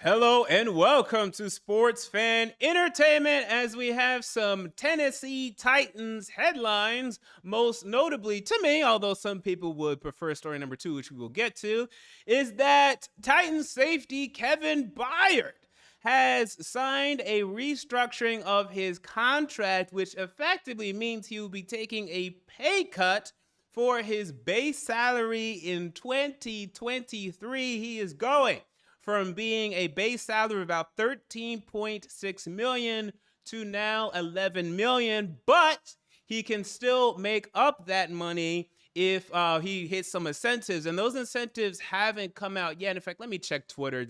Hello and welcome to Sports Fan Entertainment as we have some Tennessee Titans headlines, most notably to me, although some people would prefer story number 2, which we will get to, is that Titans safety Kevin Byard has signed a restructuring of his contract, which effectively means he will be taking a pay cut for his base salary in 2023. He is going from being a base salary of about 13.6 million to now 11 million, but he can still make up that money if he hits some incentives, and those incentives haven't come out yet. In fact, let me check Twitter.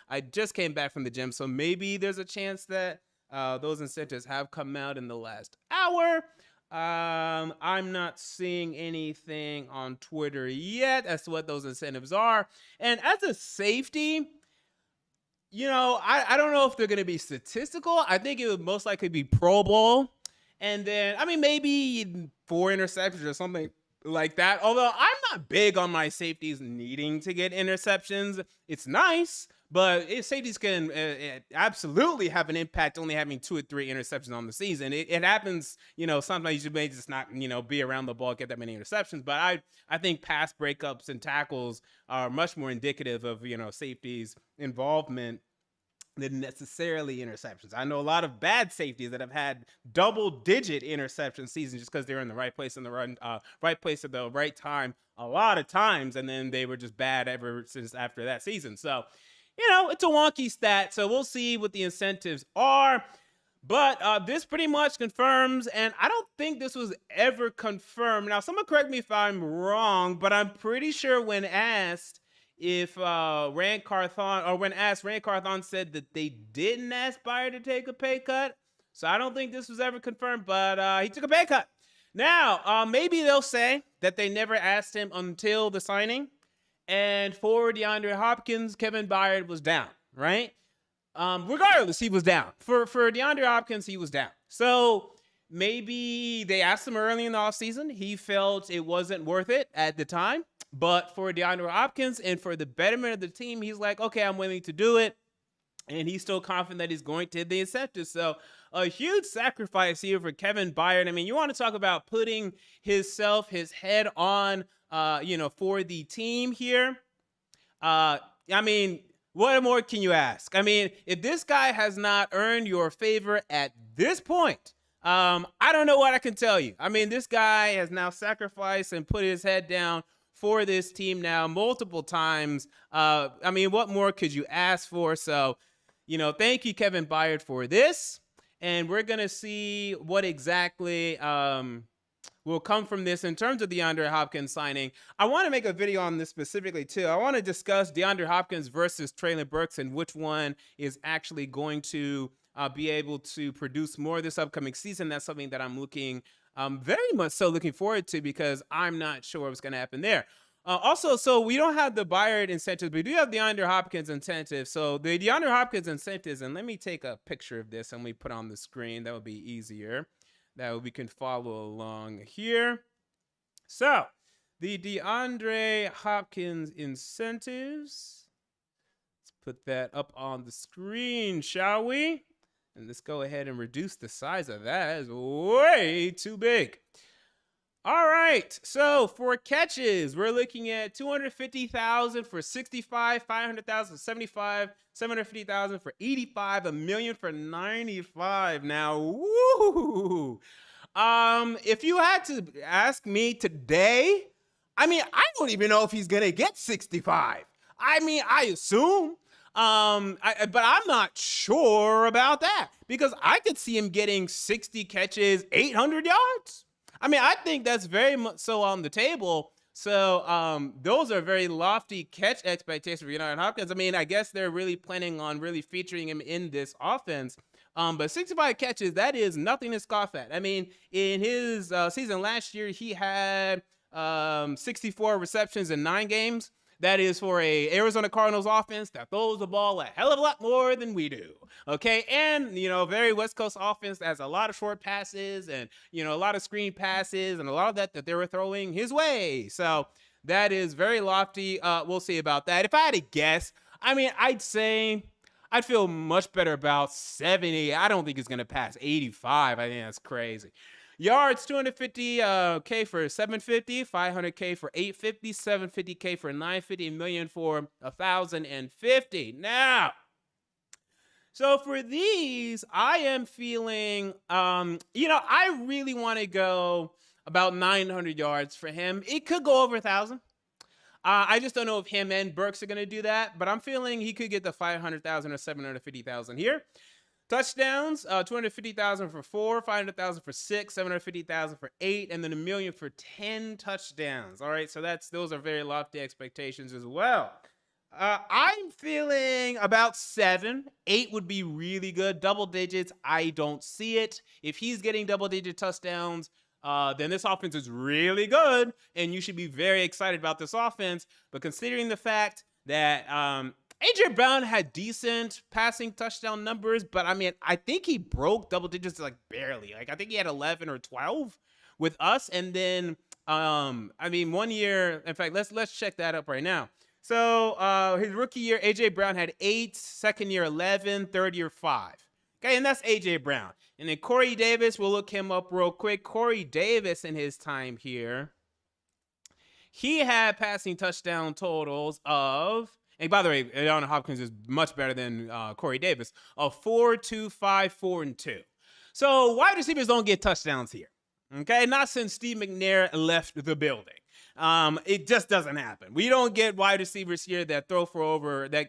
I just came back from the gym, so maybe there's a chance that those incentives have come out in the last hour. I'm not seeing anything on Twitter yet as to what those incentives are. And as a safety, I don't know if they're going to be statistical. I think it would most likely be Pro Bowl. And then, maybe 4 interceptions or something like that. Although I'm not big on my safeties needing to get interceptions. It's nice, but safeties can absolutely have an impact only having 2 or 3 interceptions on the season. It happens, sometimes you may just not, be around the ball, get that many interceptions. But I think pass breakups and tackles are much more indicative of, safeties' involvement than necessarily interceptions. I know a lot of bad safeties that have had double-digit interception seasons just because they're in the right place in the right place at the right time a lot of times, and then they were just bad ever since after that season. So, it's a wonky stat. So we'll see what the incentives are. But this pretty much confirms, and I don't think this was ever confirmed. Now, someone correct me if I'm wrong, but I'm pretty sure when asked if Rand Carthon said that they didn't ask Byard to take a pay cut. So I don't think this was ever confirmed, but he took a pay cut. Now, maybe they'll say that they never asked him until the signing. And for DeAndre Hopkins, Kevin Byard was down, right? Regardless, he was down. For DeAndre Hopkins, he was down. So maybe they asked him early in the offseason. He felt it wasn't worth it at the time. But for DeAndre Hopkins and for the betterment of the team, he's like, okay, I'm willing to do it. And he's still confident that he's going to hit the incentives. So a huge sacrifice here for Kevin Byard. You want to talk about putting his head on, for the team here. What more can you ask? If this guy has not earned your favor at this point, I don't know what I can tell you. This guy has now sacrificed and put his head down for this team now multiple times. What more could you ask for? So, thank you, Kevin Byard, for this. And we're going to see what exactly will come from this in terms of DeAndre Hopkins signing. I want to make a video on this specifically, too. I want to discuss DeAndre Hopkins versus Treylon Burks and which one is actually going to be able to produce more this upcoming season. That's something that I'm very much so looking forward to because I'm not sure what's going to happen there. Also, so we don't have the Byard incentives, but we do have the DeAndre Hopkins incentives. So the DeAndre Hopkins incentives, and let me take a picture of this and we put on the screen. That would be easier. That way we can follow along here. So the DeAndre Hopkins incentives. Let's put that up on the screen, shall we? And let's go ahead and reduce the size of that. That is way too big. All right, so for catches, we're looking at 250,000 for 65, 500,000 for 75, 750,000 for 85, $1 million for 95. Now, woo! If you had to ask me today, I don't even know if he's gonna get 65. I assume. But I'm not sure about that because I could see him getting 60 catches, 800 yards. I think that's very much so on the table. So those are very lofty catch expectations for DeAndre Hopkins. I guess they're really planning on really featuring him in this offense. But 65 catches, that is nothing to scoff at. In his season last year, he had 64 receptions in 9 games. That is for a Arizona Cardinals offense that throws the ball a hell of a lot more than we do. Okay. And, very West Coast offense that has a lot of short passes and, a lot of screen passes and a lot of that they were throwing his way. So that is very lofty. We'll see about that. If I had to guess, I'd say I'd feel much better about 70. I don't think he's going to pass 85. I think that's crazy. Yards, 250K for 750, 500K for 850, 750K for 950, a million for 1,050. Now, so for these, I am feeling, I really want to go about 900 yards for him. It could go over 1,000. I just don't know if him and Burks are going to do that, but I'm feeling he could get the 500,000 or 750,000 here. Touchdowns, 250,000 for 4, 500,000 for 6, 750,000 for 8, and then a million for 10 touchdowns. All right, so those are very lofty expectations as well. I'm feeling about 7. 8 would be really good. Double digits, I don't see it. If he's getting double-digit touchdowns, then this offense is really good, and you should be very excited about this offense. But considering the fact that A.J. Brown had decent passing touchdown numbers, but I mean, I think he broke double digits like barely. Like I think he had 11 or 12 with us, and then 1 year. In fact, let's check that up right now. So his rookie year, A.J. Brown had 8, second year 11, third year 5. Okay, and that's A.J. Brown. And then Corey Davis, we'll look him up real quick. Corey Davis in his time here, he had passing touchdown totals of, and by the way, DeAndre Hopkins is much better than Corey Davis, of 4, 2, 5, 4, and 2. So wide receivers don't get touchdowns here. Okay, not since Steve McNair left the building. It just doesn't happen. We don't get wide receivers here that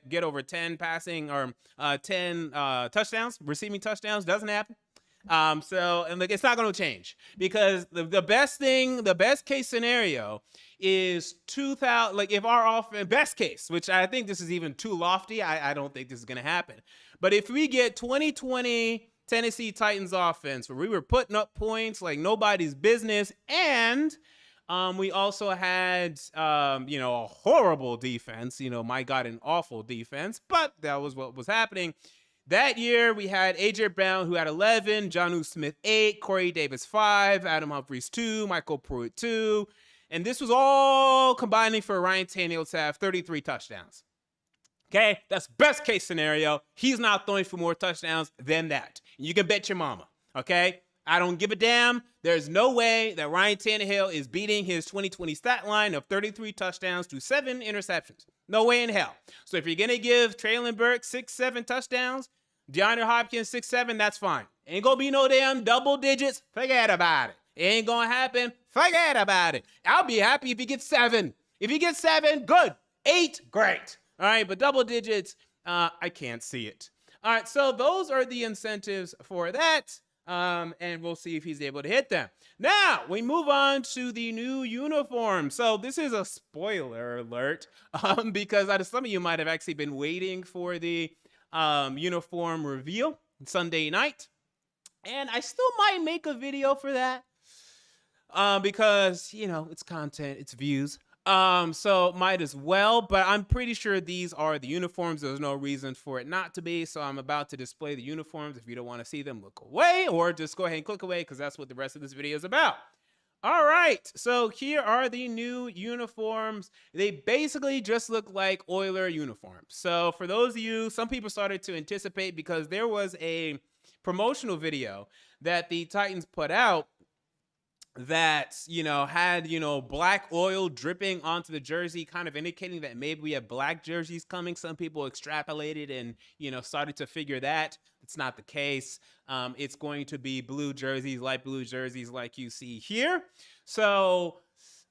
get over 10 passing or 10 touchdowns, receiving touchdowns. Doesn't happen. And it's not going to change because the best case scenario is 2,000. Like if our offense, best case, which I think this is even too lofty. I don't think this is going to happen. But if we get 2020 Tennessee Titans offense where we were putting up points like nobody's business, and we also had, a horrible defense, my God, an awful defense, but that was what was happening. That year, we had A.J. Brown, who had 11, Jonnu Smith 8, Corey Davis 5, Adam Humphries 2, Michael Pruitt 2, and this was all combining for Ryan Tannehill to have 33 touchdowns. Okay, that's best case scenario. He's not throwing for more touchdowns than that. You can bet your mama, okay? I don't give a damn. There's no way that Ryan Tannehill is beating his 2020 stat line of 33 touchdowns to 7 interceptions. No way in hell. So if you're going to give Treylon Burks 6, 7 touchdowns, DeAndre Hopkins 6, 7, that's fine. Ain't going to be no damn double digits. Forget about it. It ain't going to happen. Forget about it. I'll be happy if he gets 7. If he gets 7, good. 8, great. All right, but double digits, I can't see it. All right, so those are the incentives for that. And we'll see if he's able to hit them. Now, we move on to the new uniform. So this is a spoiler alert because some of you might have actually been waiting for the uniform reveal Sunday night. And I still might make a video for that because, it's content, it's views. So might as well, but I'm pretty sure these are the uniforms. There's no reason for it not to be. So I'm about to display the uniforms. If you don't want to see them, look away or just go ahead and click away because that's what the rest of this video is about. All right, so here are the new uniforms. They basically just look like Oiler uniforms. So for those of you, some people started to anticipate because there was a promotional video that the Titans put out that, had, black oil dripping onto the jersey, kind of indicating that maybe we have black jerseys coming. Some people extrapolated and, started to figure that. It's not the case. It's going to be blue jerseys, light blue jerseys like you see here. So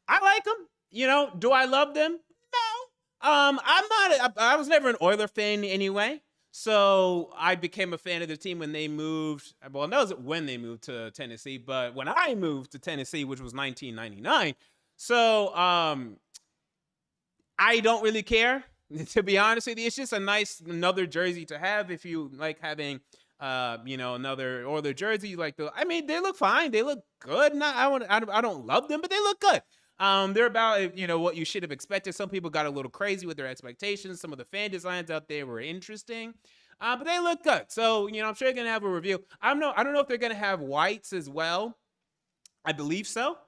I like them. Do I love them? No. I was never an Oiler fan anyway. So I became a fan of the team when they moved. Well, that was when they moved to Tennessee, but when I moved to Tennessee, which was 1999. So I don't really care, to be honest with you. It's just another jersey to have if you like having, another Oilers jersey. They look fine. They look good. I don't love them, but they look good. They're about, what you should have expected. Some people got a little crazy with their expectations. Some of the fan designs out there were interesting, but they look good. So, I'm sure they're going to have a review. I don't know if they're going to have whites as well. I believe so.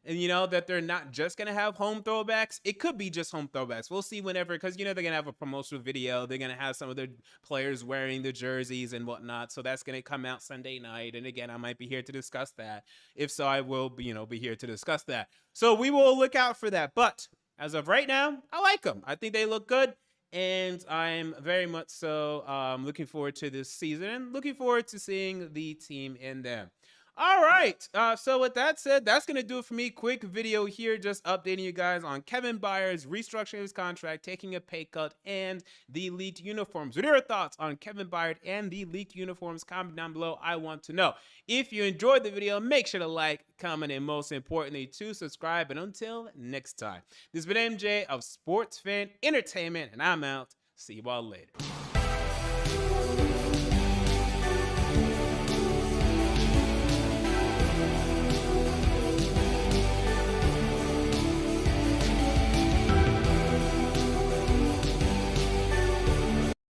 and that they're not just gonna have home throwbacks. It could be just home throwbacks. We'll see whenever, because they're gonna have a promotional video. They're gonna have some of their players wearing the jerseys and whatnot. So that's gonna come out Sunday night. And again, I might be here to discuss that. If so, I will be here to discuss that. So we will look out for that. But as of right now, I like them. I think they look good. And I'm very much so looking forward to this season and looking forward to seeing the team in them. All right. So with that said, that's going to do it for me. Quick video here, just updating you guys on Kevin Byard's restructuring his contract, taking a pay cut, and the leaked uniforms. What are your thoughts on Kevin Byard and the leaked uniforms? Comment down below. I want to know. If you enjoyed the video, make sure to like, comment, and most importantly, to subscribe. And until next time, this has been MJ of Sports Fan Entertainment, and I'm out. See you all later.